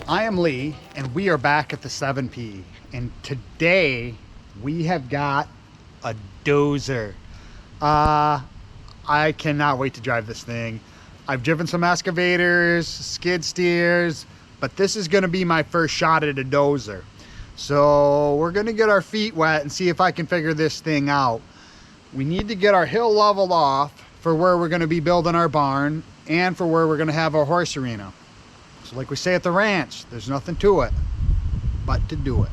I am Lee, and we are back at the 7P. And today we have got a dozer. I cannot wait to drive this thing. I've driven some excavators, skid steers, but this is going to be my first shot at a dozer. So we're going to get our feet wet and see if I can figure this thing out. We need to get our hill leveled off for where we're going to be building our barn and for where we're going to have our horse arena. So like we say at the ranch, there's nothing to it but to do it.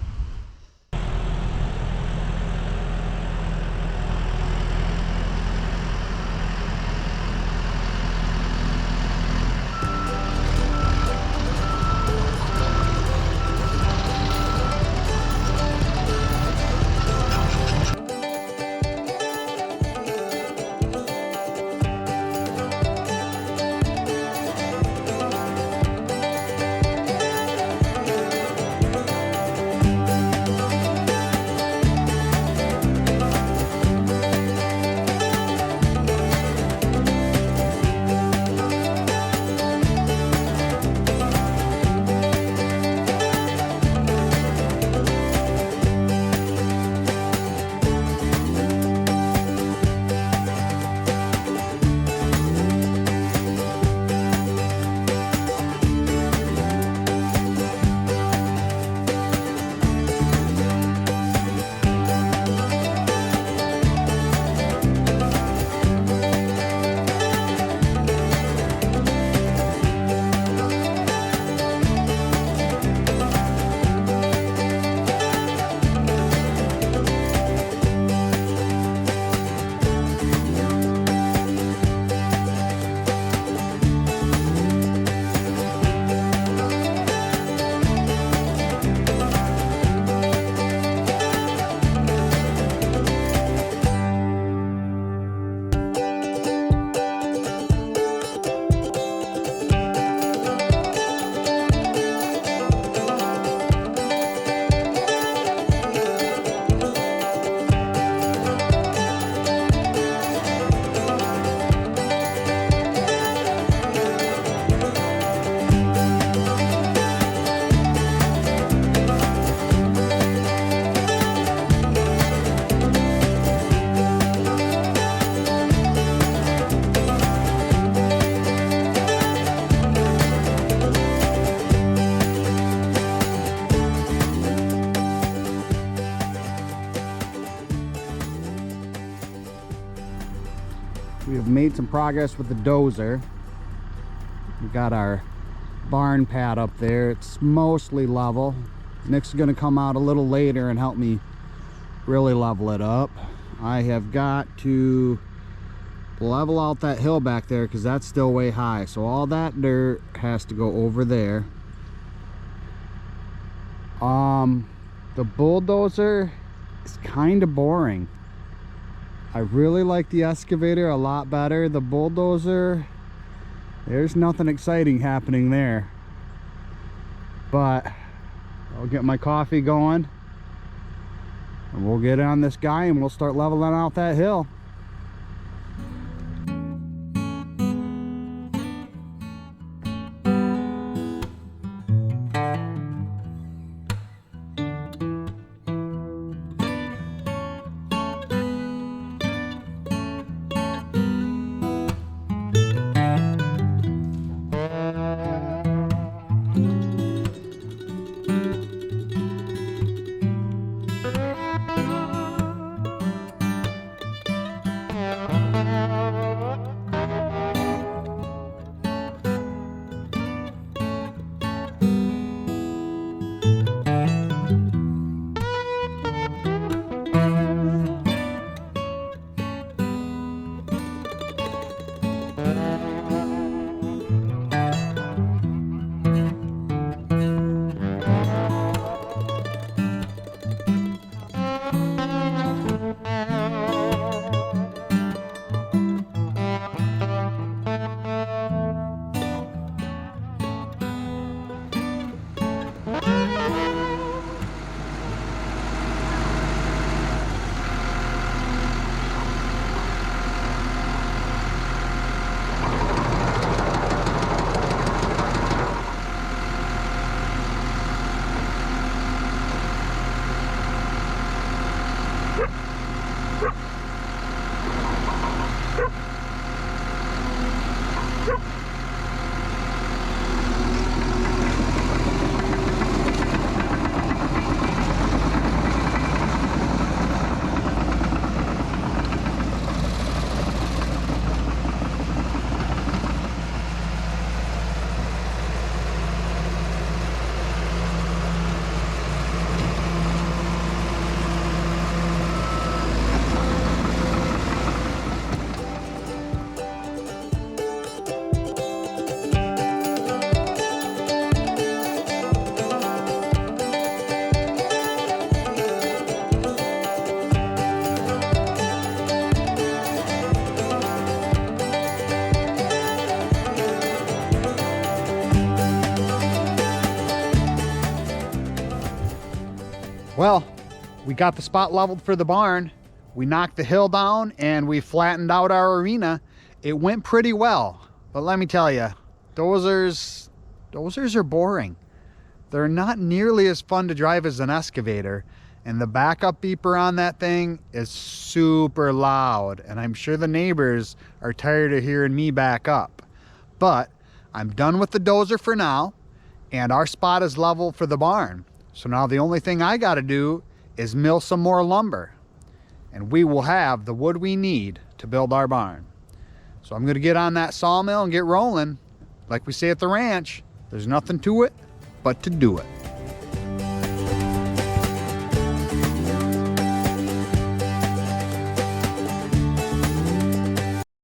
We have made some progress with the dozer. We've got our barn pad up there. It's mostly level. Nick's is going to come out a little later and help me really level it up. I have got to level out that hill back there because that's still way high. So all that dirt has to go over there. The bulldozer is kind of boring. I really like the excavator a lot better. The bulldozer, there's nothing exciting happening there. But I'll get my coffee going and we'll get on this guy and we'll start leveling out that hill. Well, we got the spot leveled for the barn. We knocked the hill down and we flattened out our arena. It went pretty well, but let me tell you, dozers are boring. They're not nearly as fun to drive as an excavator, and the backup beeper on that thing is super loud, and I'm sure the neighbors are tired of hearing me back up. But I'm done with the dozer for now, and our spot is level for the barn. So now the only thing I gotta do is mill some more lumber, and we will have the wood we need to build our barn. So I'm gonna get on that sawmill and get rolling. Like we say at the ranch, there's nothing to it but to do it.